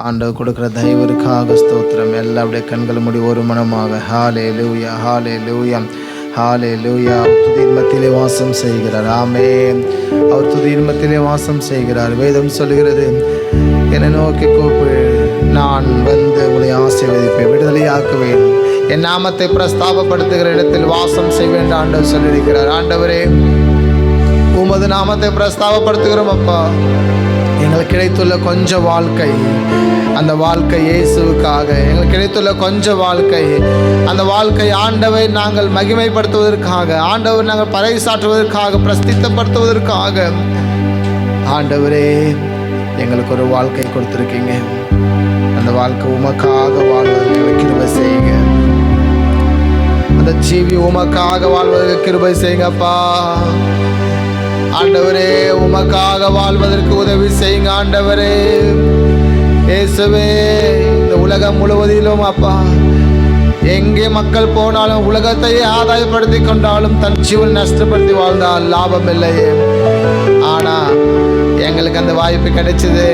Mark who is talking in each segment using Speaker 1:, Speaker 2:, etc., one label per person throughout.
Speaker 1: ஆண்டவர் கொடுக்குற தயவிற்காக ஸ்தோத்திரம். எல்லாருடைய கண்கள் மூடி ஒரு மனமாக ஹல்லேலூயா ஹல்லேலூயா ஹல்லேலூயா. அவர் துதியின் மத்தியிலே வாசம் செய்கிறார். ஆமென். அவர் துதியின் மத்தியிலே வாசம் செய்கிறார். வேதம் சொல்லுகிறது, என்னை நோக்கி கூப்பிடு, நான் வந்து உங்களை ஆசீர்வதிப்பேன், விடுதலையாக்குவேன், என் நாமத்தை பிரஸ்தாபப்படுத்துகிற இடத்தில் வாசம் செய்வேன் ஆண்டவர் சொல்லியிருக்கிறார். ஆண்டவரே, உமது நாமத்தை பிரஸ்தாபப்படுத்துகிறோம் அப்பா. எங்களுக்கு கிடைத்துள்ள கொஞ்ச வாழ்க்கை, அந்த வாழ்க்கை இயேசுவுக்காக. எங்களுக்கு கிடைத்துள்ள கொஞ்ச வாழ்க்கை, அந்த வாழ்க்கை ஆண்டவை நாங்கள் மகிமைப்படுத்துவதற்காக, ஆண்டவர் நாங்கள் பறைசாற்றுவதற்காக, பிரஸ்தித்தப்படுத்துவதற்காக. ஆண்டவரே, எங்களுக்கு ஒரு வாழ்க்கை கொடுத்துருக்கீங்க. அந்த வாழ்க்கை உமக்காக வாழ்வதற்கு கிருபை செய்யுங்க. அந்த ஜீவி உமக்காக வாழ்வதற்கு கிருபை செய்யுங்கப்பா. ஆண்டவரே, உமக்காக வாழ்வதற்கு உதவி செய்யுங்க. ஆண்டவரே இயேசுவே, இந்த உலகம் முழுவதிலும் அப்பா, எங்கே மக்கள் போனாலும், உலகத்தையே ஆதாயப்படுத்தி கொண்டாலும், தன் ஜீவன் நஷ்டப்படுத்தி வாழ்ந்தால் லாபம் இல்லையே. ஆனா எங்களுக்கு அந்த வாய்ப்பு கிடைச்சது,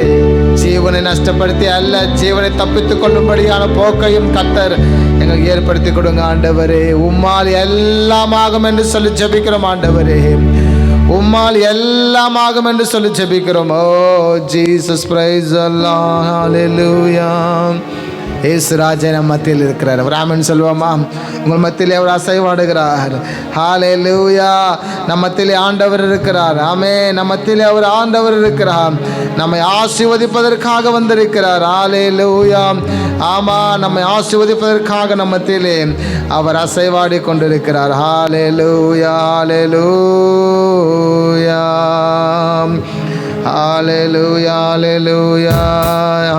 Speaker 1: ஜீவனை நஷ்டப்படுத்தி அல்ல, ஜீவனை தப்பித்துக் கொள்ளும்படியான போக்கையும் கர்த்தர் எங்களுக்கு ஏற்படுத்தி கொடுங்க. ஆண்டவரே, உம்மால் எல்லாம் ஆகும் என்று சொல்லி ஜெபிக்கிறோம். ஆண்டவரே, உம்மால் எல்லாம் ஆகும் என்று சொல்லி ஜெபிக்கிறோம். ஓ ஜீசஸ், பிரைஸ் அல்லாஹ், ஹல்லேலூயா. இயேசு ராஜா நம் மத்தியில் இருக்கிறார். ஒரு ஆமென் சொல்லுவோமா? உங்கள் மத்தியிலே அவர் அசைவாடுகிறார். ஹல்லேலூயா. நம் மத்தியிலே ஆண்டவர் இருக்கிறார். ஆமென். நம் மத்தியிலே அவர் ஆண்டவர் இருக்கிறார். நம்மை ஆசீர்வதிப்பதற்காக வந்திருக்கிறார். ஹல்லேலூயா. ஆமா, நம்மை ஆசீர்வதிப்பதற்காக நம் மத்தியிலே அவர் அசைவாடி கொண்டிருக்கிறார். ஹல்லேலூயா ஹல்லேலூயா ஹல்லேலூயா ஹல்லேலூயா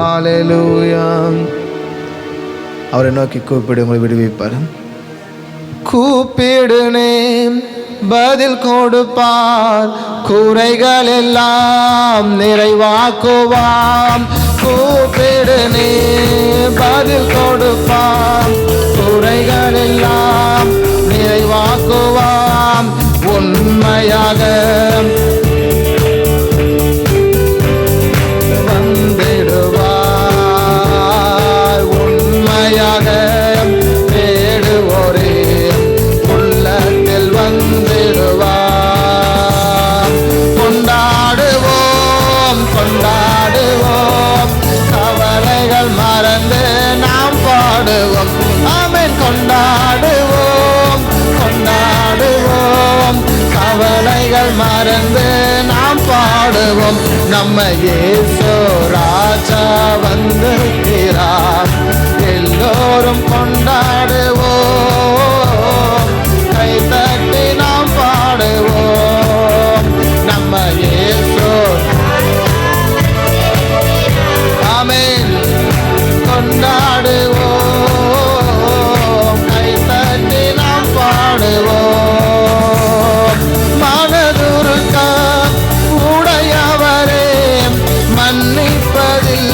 Speaker 1: ஹல்லேலூயா. அவரை நோக்கி கூப்பிடு, உங்களை விடுவிப்பார். கூப்பிடுனே, பதில் கொடுப்பார், குறைகள் எல்லாம் நிறைவாக்குவாம். கூப்பிடுனே, பதில் கொடுப்பார், குறைகள் எல்லாம் நிறைவாக்குவாம். உண்மையாக தேடுவோரே உள்ளத்தில் வந்திடுவார். கொண்டாடுவோம் கொண்டாடுவோம், கவலைகள் மறந்து நாம் பாடுவோம். ஆமென். கொண்டாடுவோம் கொண்டாடுவோம், கவலைகள் மறந்து நாம் பாடுவோம். நம்ம இயேசு ராஜா வந்திருக்கிறார், எல்லோரும் கொண்டாடுவோம், கை தட்டி நாம் பாடுவோம். நம்ம இயேசு, ஆமென், கொண்டாடுவோம், கை தட்டி நாம் பாடுவோம். மனதுருக்க உடையவரே, மன்னிப்பதில்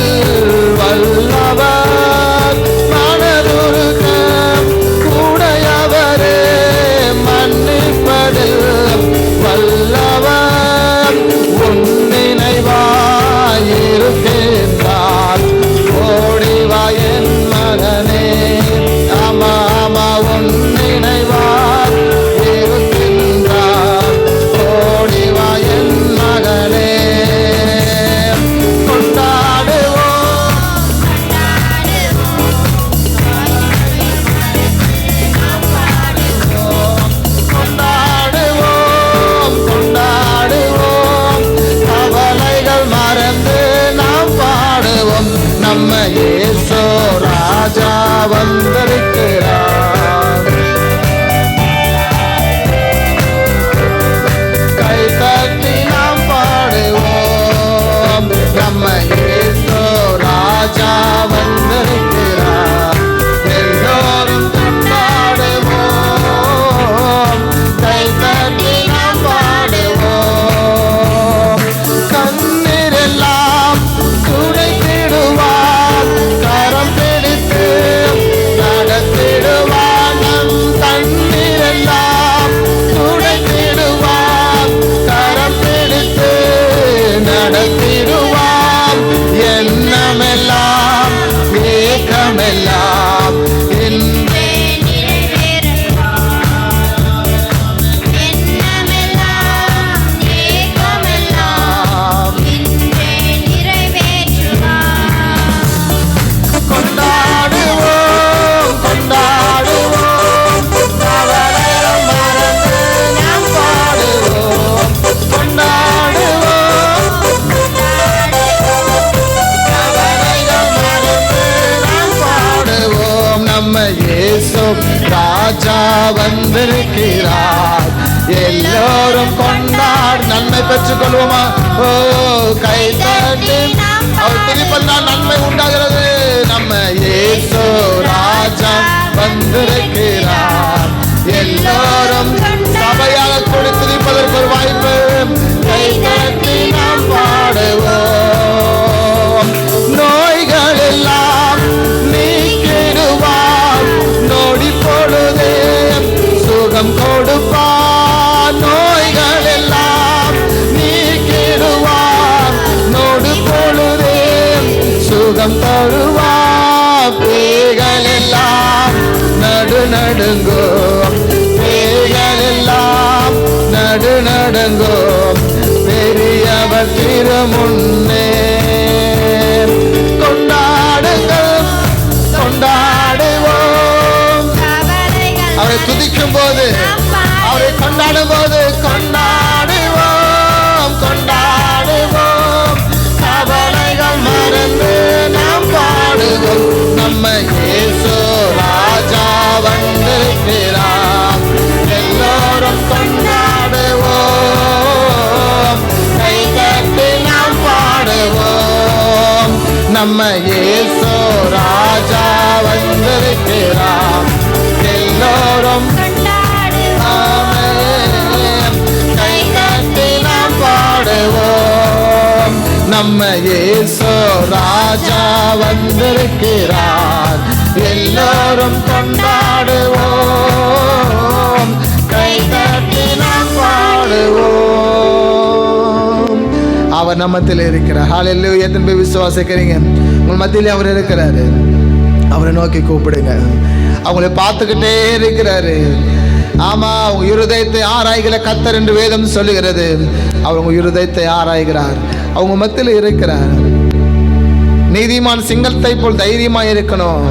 Speaker 1: வல்லவர். மனதுருக்க உடையவரே, மன்னிப்பதில் வல்லவர். உன் நினைவாயிருக்கின்றார், ஓடிவா என் மகனே. ஆமா ஆமா, உன் நினைவார் இருக்கின்றார், ஓடிவா என் மகனே. கொண்டாடுவோம் கொண்டாடுவோம், கவலைகள் மறந்து நாம் பாடுவோம். நம்ம இயேசு ராஜா வந்திருக்கிறார், கை தட்டி நாம் பாடுவோம். நம்ம இயேசு ராஜா வந்திருக்கிறார், எல்லோரும் கொண்டாடுவோம், கை தட்டி நாம் பாடுவோம். கண்ணீரெல்லாம் துடைத்திடுவார், கரம் பிடித்து நடத்திடுவார். ராஜா வந்திருக்கிறார். எல்லோரும் கொண்டாடு. நன்மை பெற்றுக் கொள்வோமா? ஓ கை தட்டி அவர் துதிப்பதனால் நன்மை உண்டாகிறது. நம்ம இயேசு ராஜா வந்திருக்கிறார். எல்லோரும் சபையாக கூடி துதிப்பதற்கு ஒரு வாய்ப்பு. கை தட்டி நாம் பாடுவோம். நோய்கள் எல்லாம் நீக்கிடுவார். நொடி பொழுதே சுகம் கொடுப்பார். நோய்கள் எல்லாம் நீக்கிடுவார். நொடி பொழுதே சுகம் தருவார். பேய்கள் எல்லாம் நடுநடுங்கும். பேய்கள் எல்லாம் நடுநடுங்கும். பெரியவர் திருமுன்னே கொண்டாடுங்கள், கொண்டாடுவோம். அவரை துதிக்கும் போது, அவரை கொண்டாடும் போது கொண்டாடுவோம், கொண்டாடுவோம். கவலைகள் மறந்து நாம் பாடுவோம். நம்ம இயேசு ராஜா வந்திருக்கிறார். எல்லோரும் கொண்டாடுவோம். கை தட்டி நாம் பாடுவோம். நம்ம இயேசு ராஜா வந்திருக்கிறார். எல்லோரும் கை தட்டி நாம் பாடுவோம். நம்ம இயேசு ராஜா வந்திருக்கிறார். எல்லோரும் கொண்டாடுவோம். கை தட்டி நாம் பாடுவோம். அவர் நம்மத்தில் இருக்கிறார். ஹல்லேலூயா. எத்தனை பேர் விசுவாசிக்கிறீங்க? உங்கள் மத்தியிலே அவர் இருக்கிறாரு. அவரை நோக்கி கூப்பிடுங்க. அவங்களை பார்த்துக்கிட்டே இருக்கிறாரு. ஆமா, உங்க இருதயத்தை ஆராய்கிற கர்த்தர் என்று வேதம் சொல்லுகிறது. அவர் உங்க இருதயத்தை ஆராய்கிறார். அவங்க மத்தியில் இருக்கிறார். நீதிமான் சிங்கத்தை போல் தைரியமா இருக்கணும்.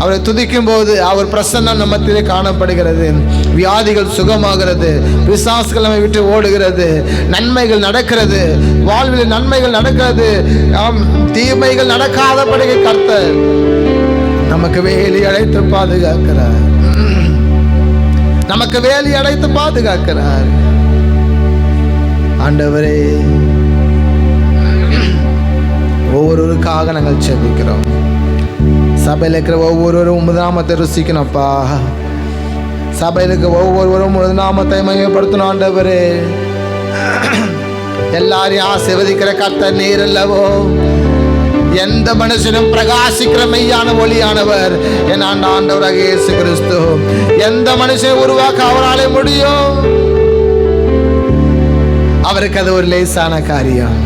Speaker 1: அவரை துதிக்கும் போது அவர் பிரசன்னம் நம்ம மத்தியிலே காணப்படுகிறது. வியாதிகள் சுகமாகிறது. பிசாசுகள் நம்மை விட்டு ஓடுகிறது. நன்மைகள் நடக்கிறது. வாழ்வில் நன்மைகள் நடக்கிறது. தீமைகள் நடக்காதபடி கர்த்தர் நமக்கு வேலி அடைத்து பாதுகாக்கிறார். நமக்கு வேலி அடைத்து பாதுகாக்கிறார். ஆண்டவரே, ஒவ்வொருவருக்காக நாங்கள் செபிக்கிறோம். சபையில் இருக்கிற ஒவ்வொருவரும் உமது நாமத்தை ருசிக்கணும்ப்பா. சபையில் இருக்கிற ஒவ்வொருவரும் உமது நாமத்தை மையப்படுத்தணும். ஆண்டவரே, எல்லாரையும் ஆசீர்வதிக்கிற கர்த்தர் நீர் அல்லவோ. எந்த மனுஷனும் பிரகாசிக்கிற மெய்யான ஒளியானவர் என் ஆண்டவராக இயேசு கிறிஸ்து. எந்த மனுஷனை உருவாக்க அவராலே முடியும். அவருக்கு அது ஒரு லேசான காரியம்.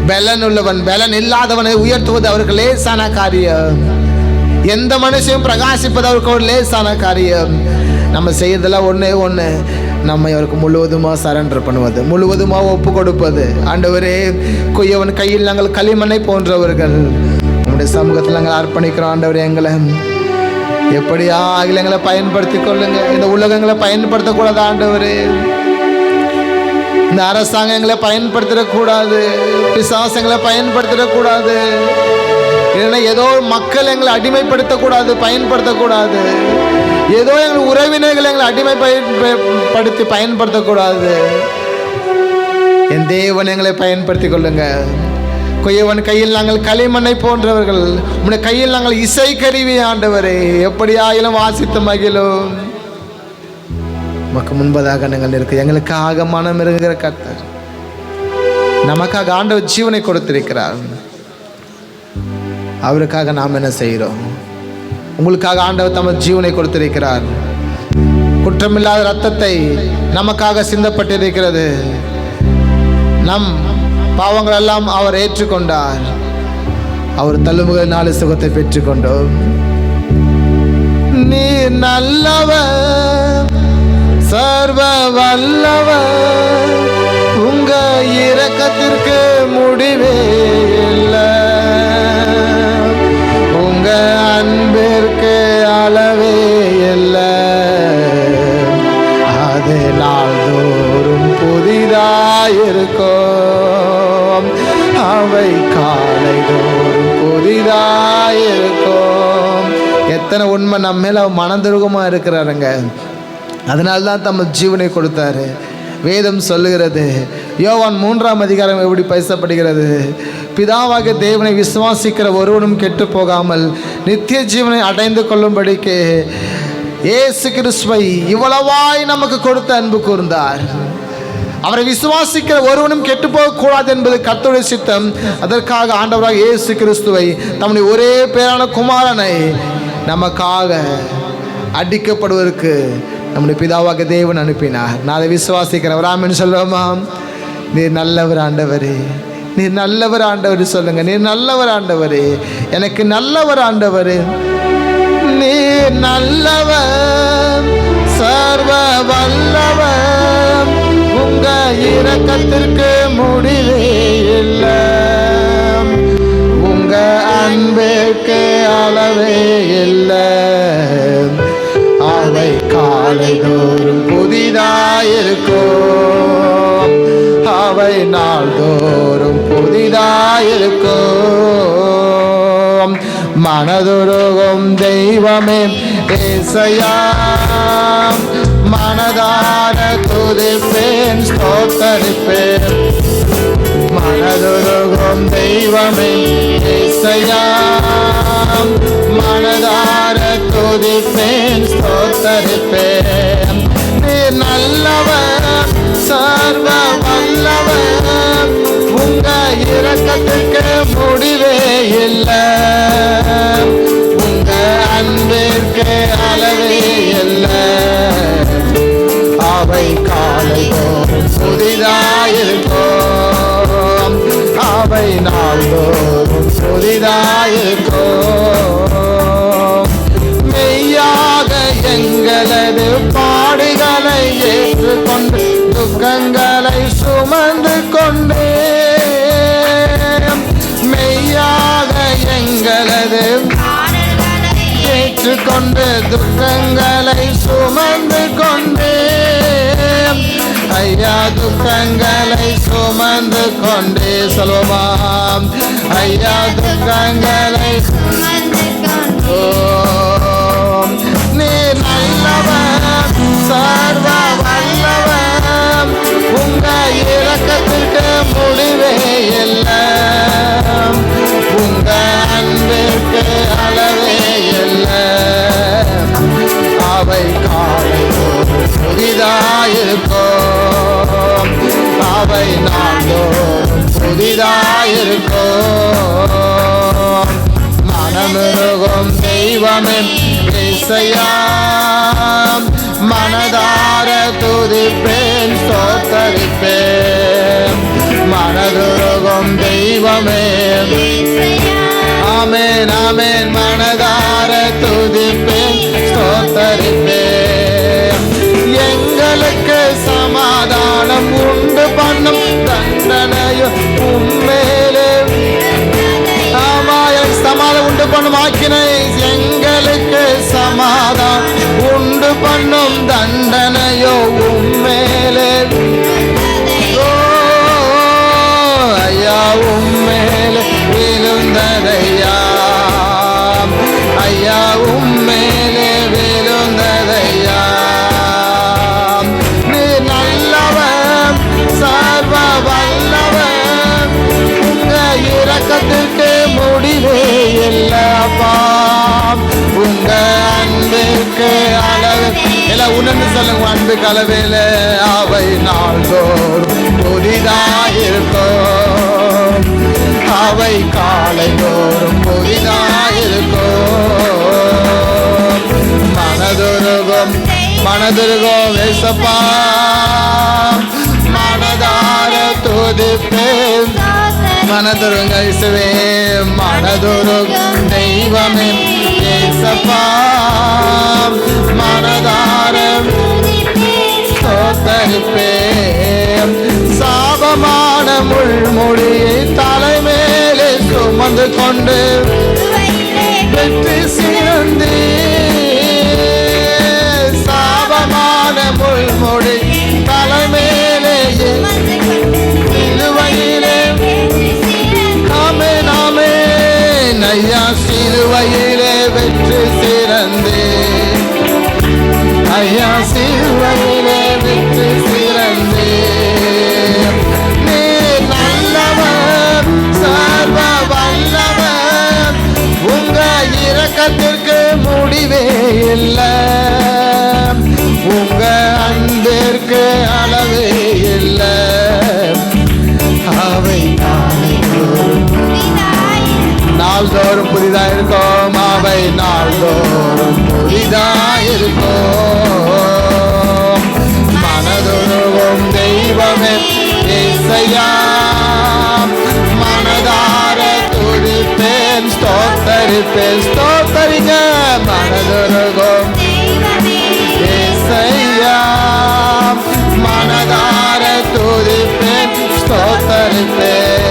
Speaker 1: பலன் உள்ளவன் பலன் இல்லாதவனை உயர்த்துவது அவருக்கு லேசான காரியம். எந்த மனுஷனும் பிரகாசிப்பது அவருக்கு ஒரு லேசான காரியம். நம்ம செய்யறதெல்லாம் ஒண்ணே ஒண்ணு, நம்ம அவருக்கு முழுவதுமாக சரண்டர் பண்ணுவது, முழுவதுமாக ஒப்பு கொடுப்பது. ஆண்டவரே, குயவன் கையில் நாங்கள் களிமண்ணை போன்றவர்கள் உங்களுடைய சமூகத்தில் நாங்கள் அர்ப்பணிக்கிறோம். ஆண்டவரே, எங்களை எப்படியா ஆகில எங்களை பயன்படுத்தி கொள்ளுங்க. இந்த உலகங்களை பயன்படுத்தக்கூடாது. ஆண்டவரே, இந்த அரசாங்கங்களை பயன்படுத்திடக்கூடாது. பிசாசங்களை பயன்படுத்திடக்கூடாது. இல்லைன்னா ஏதோ மக்கள் எங்களை அடிமைப்படுத்தக்கூடாது, பயன்படுத்தக்கூடாது. ஏதோ எங்கள் உறவினர்கள் எங்களை அடிமைப்படுத்தி பயன்படுத்தக்கூடாது. என் தேவன் எங்களை பயன்படுத்தி கொள்ளுங்க. குயவன் கையில் நாங்கள் களிமண்ணை போன்றவர்கள், உம்முடைய கையில் நாங்கள் இசை கருவி. ஆண்டவரே, எப்படியாயிலும் வாசித்து மகிழும். நமக்கு முன்பதாக நாங்கள் இருக்க எங்களுக்காக மனம் இருக்கிற கர்த்தர் நமக்காக ஆண்டவர் ஜீவனை கொடுத்திருக்கிறார். அவருக்காக நாம் என்ன செய்கிறோம்? உங்களுக்காக ஆண்டவர் தமது ஜீவனை கொடுத்திருக்கிறார். குற்றமில்லாத இரத்தத்தை நமக்காக சிந்தப்பட்டிருக்கிறது. நம் பாவங்கள் எல்லாம் அவர் ஏற்றுக்கொண்டார். அவர் தள்ளுமுகளினாலே சுகத்தை பெற்றுக்கொண்டோம். நீ நல்லவர், சர்வ வல்லவர், உங்க இரக்கத்திற்கு முடிவே இல்லை, உங்க அன்பிற்கு அளவே இல்லை. அது நாள்தோறும் புதிதாயிருக்கும், அவை காலை தோறும் புதிதாயிருக்கும். எத்தனை உண்மை நம்ம மேலே மனதுருகமாக இருக்கிறாருங்க. அதனால்தான் தம்ம ஜீவனை கொடுத்தாரு. வேதம் சொல்லுகிறது, யோவான் 3ஆம் அதிகாரம் எப்படி பேசப்படுகிறது, பிதாவாகிய தேவனை விசுவாசிக்கிற ஒருவனும் கெட்டு போகாமல் நித்திய ஜீவனை அடைந்து கொள்ளும்படிக்கு இயேசு கிறிஸ்துவை இவ்வளவாய் நமக்கு கொடுத்த அன்பு கூர்ந்தார். அவரை விசுவாசிக்கிற ஒருவனும் கெட்டு போகக்கூடாது என்பது கர்த்தருடைய சித்தம். அதற்காக ஆண்டவராக இயேசு கிறிஸ்துவை தம்முடைய ஒரே பேரான குமாரனை நமக்காக அடிக்கப்படுவதற்கு நம்முடைய பிதாவாக தேவன் அனுப்பினார். நான் அதை விசுவாசிக்கிறேன். ஆமென் சொல்லுவோமா? நீர் நல்லவர் ஆண்டவரே, நீர் நல்லவர் ஆண்டவர் சொல்லுங்க. நீர் நல்லவர் ஆண்டவரே, எனக்கு நல்லவர் ஆண்டவரே. நீர் நல்லவர், சர்வ வல்லவர், உங்க இரக்கத்திற்கு முடிவே இல்லை, உங்க அன்பிற்கு அளவே இல்லை. அவை காலைதோறும் புதிதாயிருக்கும், அவை நாள்தோறும் புதிதாயிருக்கும். மனதுருகும் தெய்வமே ஏசையா, மனதார துதிப்பேன் ஸ்தோத்தரிப்பேன். மனதுருகும் தெய்வமே ஏசையா, மனதார துதிப்பேன் ஸ்தோத்தரிப்பேன். நீர் நல்லவர், சர்வ வல்லவர், உங்க இரக்கத்துக்கு முடிவே இல்லை, உங்க அன்பிற்கு அளவே இல்லை. அவை காலைதோறும் புதிதாயிருக்கும், அவை நாள்தோறும் புதிதாயிருக்கும். மெய்யாக எங்களது பாடுகளை ஏற்றுக்கொண்டு துக்கங்களை சுமந்து கொண்டே, மெய்யாக எங்களது ஏற்றுக்கொண்டு துக்கங்களை சுமந்து கொண்டே, ஐயா துக்கங்களை சுமந்து கொண்டே சொல்லுவாம். ஐயா துக்கங்களை நீ நல்லவர், சர்வ வல்லவர், உங்க இரக்கத்திற்கு முடிவே இல்லை, உங்க அன்பிற்கு அளவே இல்லை. அவை காலைதோறும் புதிதாயிருக்கும், அவை நாள்தோறும் புதிதாயிருக்கும். மனமுருகும் தெய்வமே ஏசையா, மனதார துதிப்பேன் ஸ்தோத்தரிப்பேன். மனதுருகும் தெய்வமே ஆமென் ஆமென், மனதார துதிப்பேன் ஸ்தோத்தரிப்பேன். எங்களுக்கு சமாதானம் உண்டு பண்ணும் தண்டனையும் உம்மேலே, ஆமா எனக்கு சமாதானம் உண்டு பண்ணும் ஆக்கினை, எங்களுக்கு சமாதானம் உண்டு பண்ணும் தண்டனையோ உம்மேலே. ஓ ஐயா உம்மேலே விழுந்ததையா, ஐயா உம்மேலே விழுந்ததையா. நீ நல்லவர், சர்வ வல்லவர், உங்க இரக்கத்திற்கு முடிவே இல்லப்பா, உங்க அன்புக்கு அளவு எல்லாம் உணர்ந்து சொல்லுங்க. அன்புக்கு அளவில் அவை நாள்தோறும் புதிதாயிருக்கும், அவை காலைதோறும் புதிதாயிருக்கும். மனதுருகும் மனதுருகும் ஏசப்பா, மனதார துதிப்பேன். மனதுருங்க இயேசுவே, மனதுருகும் தெய்வமே ஏசப்பா, மனதார ஸ்தோத்தரிப்பேன். சாபமான முள்முடியை தலைமேலே சுமந்து கொண்டு வெற்றி சிறந்தே, சாபமான முள்முடி தலைமேலே சிலுவையிலே, ஆமென் ஆமென் ஐயா சிலுவையிலே வெற்றி சிறந்த சிலுவையிலே வெற்றி சிறந்தேன். நீ நல்லவர், சர்வ வல்லவர், உங்க இரக்கத்திற்கு முடிவே இல்லை, உங்க அன்பிற்கு அளவே இல்லை. அவை நாள்தோறும் புதிதாயிருக்கும், அவை நாள்தோறும் புதிதாயிருக்கும். மனதுருவும் தெய்வமே இயேசையா, மனதார துதிப்பேன், ஸ்தோத்தரிப்பேன். ஸ்தோத்தரிங்க. மனதுருகும் இயேசையா, மனதார துதிப்பேன், ஸ்தோத்தரிப்பேன்.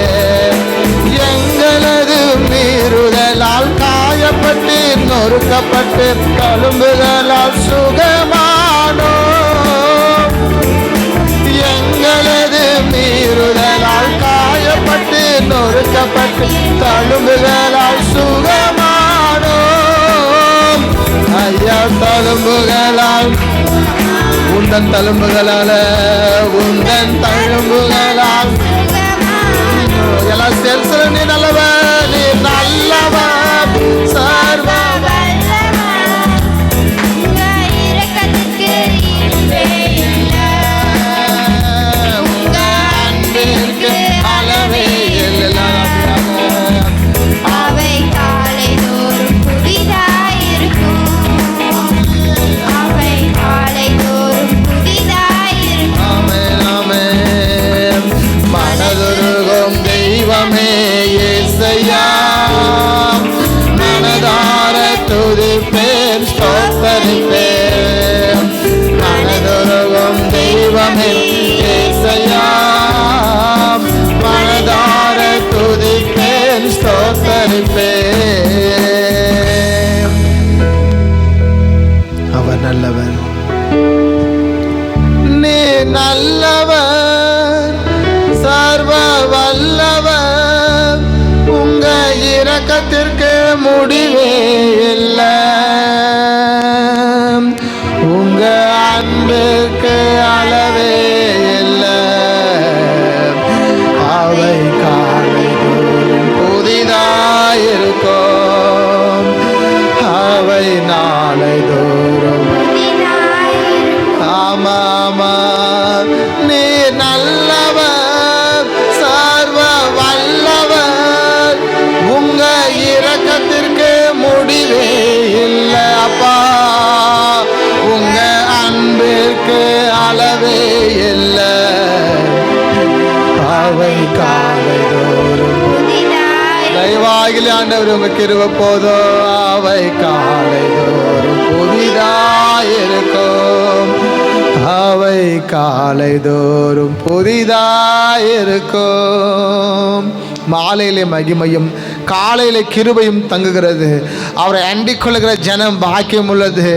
Speaker 1: எங்களது மீறுதலால் காயப்பட்டு நொறுக்கப்பட்டு தழும்புகளால் சுகமானோ, எங்களது மீறுதலால் காயப்பட்டு நொறுக்கப்பட்டு தழும்புகளால் சுகமானோ. ஐயா, தழும்புகளால் உந்தன் தழும்புகளால, உந்தன் தழும்புகளால் எல்லாம் செல்சல. நீ நல்லவர், நீ நல்லவர், சர்வ அன்பிற்கு அளவே இல்லை.
Speaker 2: அவை காலைதோறும் புதிதாயிருக்கும், அவை காலைதோறும் புதிதாயிருக்கும்.
Speaker 1: ஆமென், ஆமென். மனதுருகும் தெய்வமே இயேசையா, மனதார துதிப்பேன், ஸ்தோத்தரிப்பேன். மனதுருகும் தெய்வமே இயேசையா, மனதார துதிப்பேன், ஸ்தோத்தரிப்பேன். அவர் நல்லவர், நீ நல்லவர், சர்வ வல்லவர், உங்க இரக்கத்திற்கு முடிவே இல்லை, உங்க அன்புக்கு அளவே இல்லை. அவை காலைதோறும் புதிதாயிருக்கும், அவை நாளைதோறும். ஆமா, ஆமா. நீ நல்லவர், சர்வ வல்லவர், உங்க இரக்கத்திற்கு முடிவே இல்லை அப்பா, உங்க அன்பிற்கு அளவே இல்லை. அவை காலைதோறும் தயவாகிலே ஆண்டவர் உங்க கிருபை போதும். அவை காலைதோறும் புதிதாயிருக்கும், அவை காலைதோறும் புதிதாயிருக்கும். மாலையிலே மகிமையும் காலையிலே கிருபையும் தங்குகிறது. அவரை அண்டிக் கொள்ளுகிற ஜனம் பாக்கியம் உள்ளது.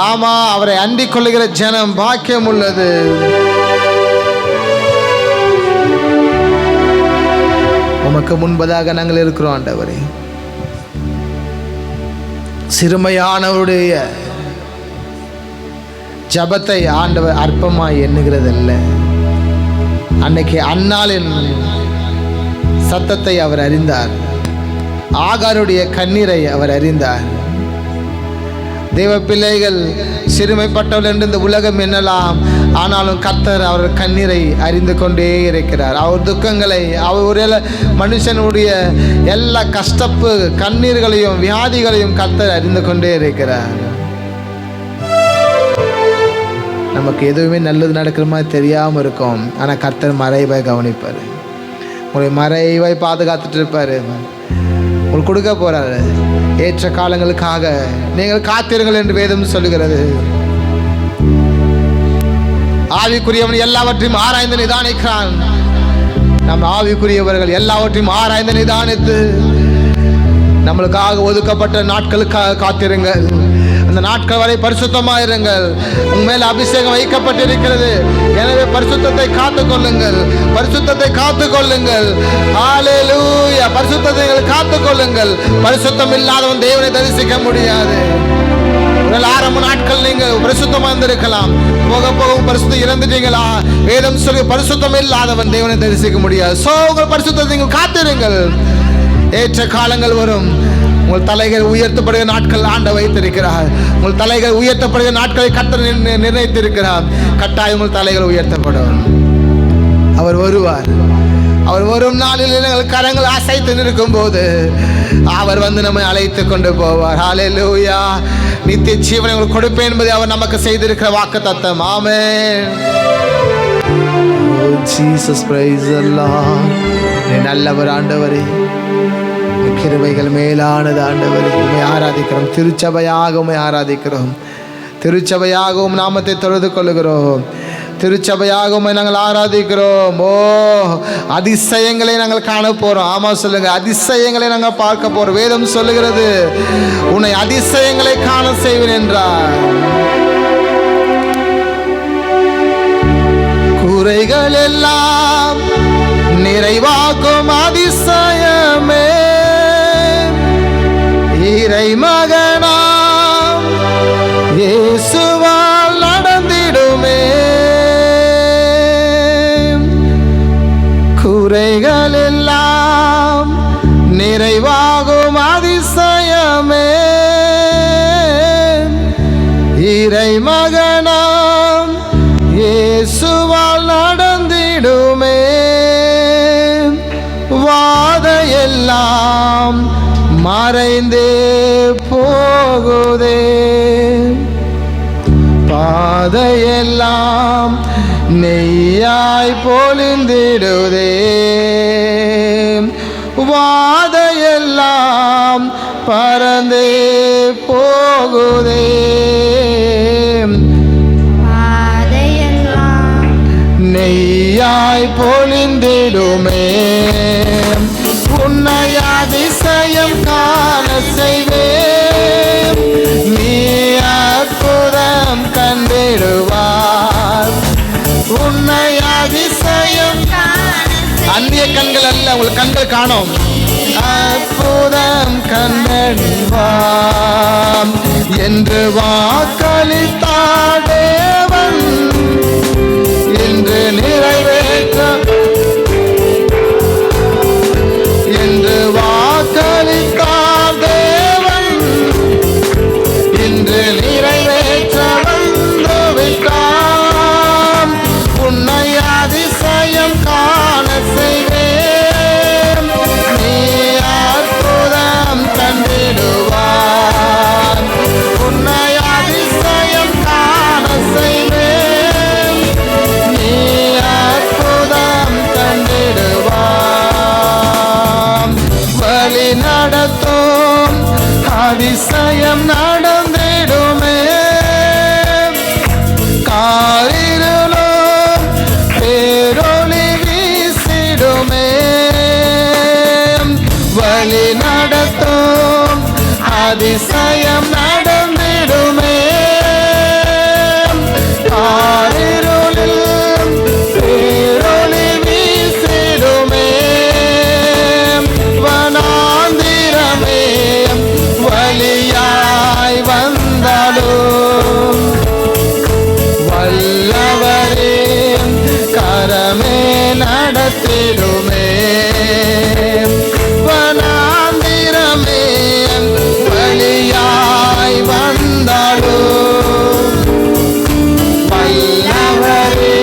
Speaker 1: ஆமா, அவரை அண்டிக் கொள்ளுகிற ஜனம் பாக்கியம் உள்ளது. உமக்கு முன்பதாக நாங்கள் இருக்கிறோம் ஆண்டவரே. சிறுமையானவருடைய ஜபத்தை ஆண்டவர் அற்பமாய் எண்ணுகிறதல்ல. அன்னைக்கு அன்னாளின் சத்தத்தை அவர் அறிந்தார், ஆகாருடைய கண்ணீரை அவர் அறிந்தார். தேவ பிள்ளைகள் சிறுமைப்பட்டவர்கள் என்று இந்த உலகம் எண்ணலாம், ஆனாலும் கர்த்தர் அவர் கண்ணீரை அறிந்து கொண்டே இருக்கிறார். அவர் துக்கங்களை, அவர் மனுஷனுடைய எல்லா கஷ்டப்பு கண்ணீர்களையும் வியாதிகளையும் கர்த்தர் அறிந்து கொண்டே இருக்கிறார். நமக்கு எதுவுமே நல்லது நடக்கிற மாதிரி தெரியாமல் இருக்கும், ஆனால் கர்த்தர் மறைவை கவனிப்பார். உங்களை மறைவை பாதுகாத்துட்டு இருப்பார். உங்களுக்கு கொடுக்க போறாரு. ஏற்ற காலங்களுக்காக நீங்கள் காத்திருங்கள் என்று வேதம் சொல்லுகிறது. ஆவிக்குரியவன் எல்லாவற்றையும் ஆராய்ந்து நிதானிக்கிறான். நம் ஆவிக்குரியவர்கள் எல்லாவற்றையும் ஆராய்ந்து நிதானித்து நம்மளுக்காக ஒதுக்கப்பட்ட நாட்களுக்காக காத்திருங்கள். அந்த நாட்கள் வரை பரிசுத்தமாயிருங்கள். உங்க மேல அபிஷேகம் வைக்கப்பட்டிருக்கிறது. எனவே பரிசுத்தத்தை காத்துக்கொள்ளுங்கள், பரிசுத்தத்தை காத்துக்கொள்ளுங்கள். ஹல்லேலூயா. பரிசுத்தத்தை காத்துக்கொள்ளுங்கள். பரிசுத்தம் இல்லாதவன் தேவனை தரிசிக்க முடியாது. ஒரு ஆரம்ப நாட்கள் நீங்க பரிசுத்தமா இருந்திருக்கலாம், போக போக பரிசுத்தம் இழந்துட்டீங்களா? வேதம் சொல்லி பரிசுத்தம் இல்லாதவன் தேவனை தரிசிக்க முடியாது. சோ உங்கள் பரிசுத்தத்தை நீங்கள் காத்திருங்கள். ஏற்ற காலங்கள் வரும். உங்கள் தலைகள் உயர்த்தப்படுகிற நாட்கள் ஆண்டவர் வைத்திருக்கிறார். உங்கள் தலைகள் உயர்த்தப்படுகிற நாட்களை கர்த்தர் நிர்ணயித்திருக்கிறார். கட்டாயம் உங்கள் தலைகள் உயர்த்தப்படும். அவர் வருவார். அவர் வரும் நாளில் எங்கள் கரங்கள் அசைத்து நிற்கும் போது அவர் வந்து நம்மை அழைத்து கொண்டு போவார். ஹல்லேலூயா. நித்திய ஜீவனை உங்களுக்கு கொடுப்பேன் என்பதை அவர் நமக்கு செய்திருக்கிற வாக்குத்தத்தம். Amen. Jesus praise the Lord. நீ நல்லவர் ஆண்டவரே, கிருபைகள் மேலானது ஆண்டவரே. உம்மை ஆராதிக்கிறோம். திருச்சபையாக உம்மை ஆராதிக்கிறோம். திருச்சபையாக உம் நாமத்தை தொழுது கொள்ளுகிறோம். திருச்சபையாக உம்மை நாங்கள் ஆராதிக்கிறோம். ஓ, அதிசயங்களை நாங்கள் காண போறோம். ஆமா சொல்லுங்க, அதிசயங்களை நாங்கள் பார்க்க போறோம். வேதம் சொல்லுகிறது, உன்னை அதிசயங்களை காண செய்வேன் என்றார். குறைகள் எல்லாம் நிறைவாக்கும் அதிசயமே, இறை மகனாம் இயேசுவால் நடந்திடுமே. குறைகள் எல்லாம் நிறைவாகும் அதிசயமே, இறை மகனாம் இயேசுவால் நடந்திடுமே. வாதையெல்லாம் மறைந்தே போகுதே, பாதையெல்லாம் நெய்யாய் பொழிந்திடுதே. வாதையெல்லாம் பறந்தே போகுதே, நெய்யாய் பொழிந்திடுமே. உன்னை அதிசயம் காண செய்வேன், நீ அற்புதம் கண்டிடுவார். உன்னை அதிசயம் அந்நிய கண்கள் அல்ல, உங்கள் கண்கள் காணும். அற்புதம் கண்டிடுவார் என்று வாக்களித்தார் தேவன், என்று நிறைவேற்ற என்று வாக்களித்தார் தேவன், இன்று நிறைவேற்ற வந்து விட்டார். உன்னை அதிசயம் காண செய்வேன், நீ அற்புதம் கண்டிடுவார். உன்னை அதிசயம் காண செய்வேன், நீ அற்புதம் கண்டிடுவார். வழி நடத்தும் அதிசயம் நடந்திடுமே, காரிருளும் பேரொளி வீசிடுமே. வழி நடத்தும் அதிசயம் நடந்திடுமே, காரிருளில் பேரொளி வீசிடுமே. வனாந்திரமே வழியாய் வந்தாலும் வல்லவரே கரமே நடத்திடுமே. வனாந்திரமே வழியாய் வந்தாலும் வல்லவரே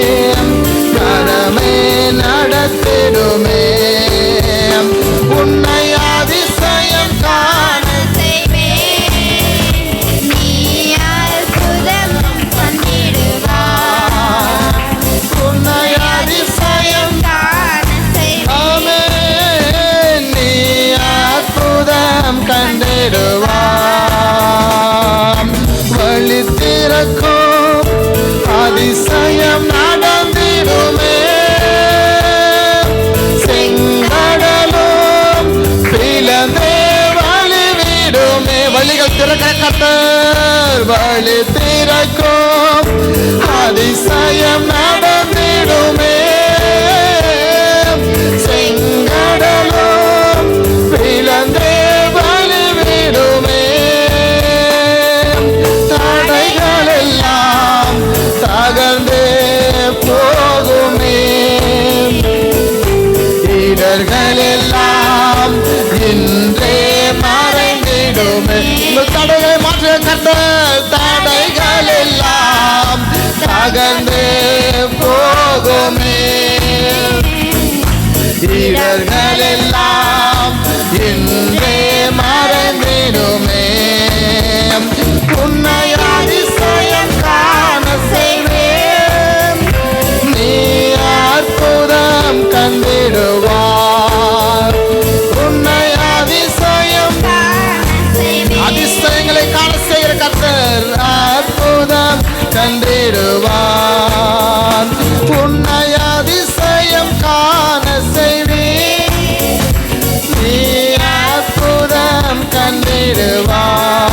Speaker 1: கரமே நடத்திடுமே. உன்னை அதிசயம் காண
Speaker 2: செய்வேன், நீ அற்புதம் கண்டிடுவார்.
Speaker 1: உன்னை அதிசயம்
Speaker 2: காண செய்வேன்,
Speaker 1: ஆமென், நீ அற்புதம் கண்டிடுவார். வழி திறக்கும் அதிசயம் நடந்திடுமே, செங்கடலும் பிளந்தே வழி விடுமே. வழிகள் திறக்க கர்த்தர், வழி திறக்கும் அதிசயம் நடந்திடுமே, செங்கடலும் பிளந்தே வழி விடுமே. இடர்கள் எல்லாம் இன்றே மறைந்திடுமே. உன்னை அதிசயம் காண செய்வேன், நீ அற்புதம் கண்டிடுவார். உன்னை அதிசயம் அதிசயங்களை காண செய்கிற கர்த்தர் அற்புதம் கண்டிடுவார். உன்னை அதிசயம் காண செய்வேன், நீ அற்புதம் கண்டிடுவார்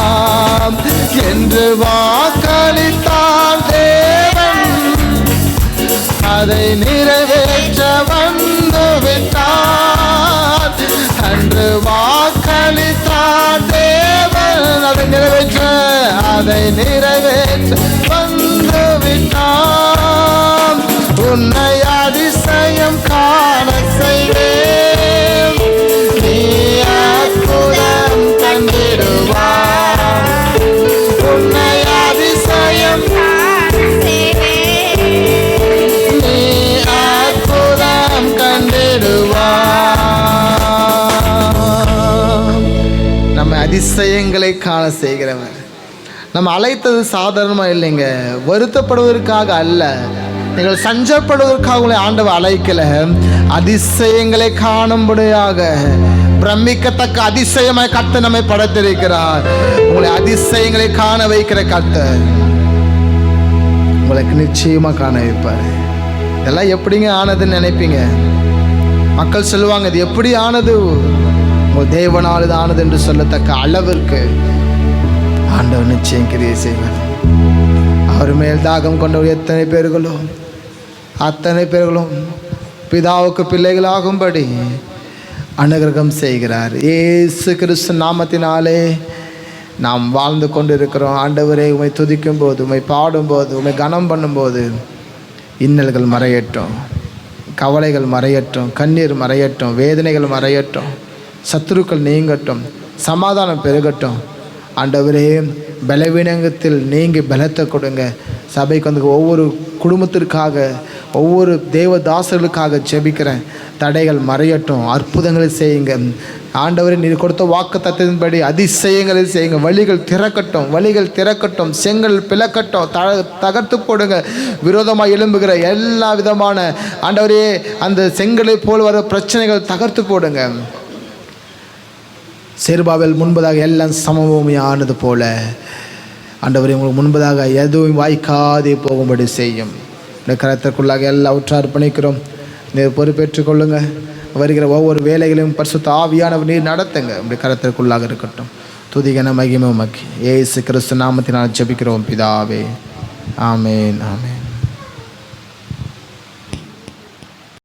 Speaker 1: என்று வாக்களித்தான் தேவன், அதை நிறைவேற்ற வந்து விட்டார். அன்று வாக்களித்தான் தேவன், அதை நிறைவேற்ற வந்து விட்டார். உன்னை அதிசயம் காண செய்வேன், நீ அற்புதம் கண்டிடுவார். உன்னை அதிசயம் நீ அற்புதம் கண்டிடுவார். நம்ம அதிசயங்களை காண செய்கிறவன். நம்ம அழைத்தது சாதாரணமாக இல்லைங்க, வருத்தப்படுவதற்காக அல்ல, நீங்கள் சஞ்சப்படுவதற்காக உங்களை ஆண்டவர் அழைக்கல, அதிசயங்களை காணும்படியாக பிரமிக்கத்தக்க அதிசயமாய் கர்த்தர் நம்மை படைத்திருக்கிறார். உங்களை அதிசயங்களை காண வைக்கிற கர்த்தர் உங்களுக்கு நிச்சயமா காண வைப்பார். இதெல்லாம் எப்படிங்க ஆனதுன்னு நினைப்பீங்க. மக்கள் சொல்லுவாங்க, இது எப்படி ஆனது? உங்கள் தேவனால் இது ஆனது என்று சொல்லத்தக்க அளவிற்கு ஆண்டவர் நிச்சயம் கிரியை செய்வார். அவர் மேல் தாகம் கொண்டவர் எத்தனை பேர்களும் அத்தனை பேர்களும் பிதாவுக்கு பிள்ளைகளாகும்படி அனுகிரகம் செய்கிறார். இயேசு கிறிஸ்து நாமத்தினாலே நாம் வாழ்ந்து கொண்டு இருக்கிறோம். ஆண்டவரை உம்மை துதிக்கும் போது, உம்மை பாடும்போது, உம்மை கனம் பண்ணும்போது இன்னல்கள் மறையட்டும், கவலைகள் மறையட்டும், கண்ணீர் மறையட்டும், வேதனைகள் மறையட்டும், சத்துருக்கள் நீங்கட்டும், சமாதானம் பெருகட்டும். ஆண்டவரே, பலவீனத்தில் நீங்கி பலத்தை கொடுங்க. சபைக்கு வந்து ஒவ்வொரு குடும்பத்திற்காக, ஒவ்வொரு தேவதாசர்களுக்காக ஜெபிக்கிறேன். தடைகள் மறையட்டும், அற்புதங்களை செய்யுங்க. ஆண்டவரே, நீர் கொடுத்த வாக்கு தத்தத்தின்படி அதிசயங்களை செய்யுங்க. வழிகள் திறக்கட்டும், செங்கல் பிளக்கட்டும், தகர்த்து போடுங்க. விரோதமாக எழும்புகிற எல்லா விதமான ஆண்டவரே அந்த செங்கலை போல் வர பிரச்சனைகள் தகர்த்து போடுங்க. செருபாபேல் முன்பதாக எல்லாம் சமபூமியானது போல ஆண்டவரே உங்களுக்கு முன்பதாக எதுவும் வாய்க்காதே போகும்படி செய்யும். இந்த கரத்திற்குள்ளாக எல்லாம் அர்ப்பணிக்கிறோம். நீர் பொறுப்பேற்றுக் கொள்ளுங்க. வருகிற ஒவ்வொரு வேலைகளையும் பரிசுத்த ஆவியானவர் நீர் நடத்துங்க. அப்படி கரத்திற்குள்ளாக இருக்கட்டும். துதிகன மகிமை உமக்கு இயேசு கிறிஸ்து நாமத்தினால் ஜெபிக்கிறோம் பிதாவே. ஆமேன், ஆமேன்.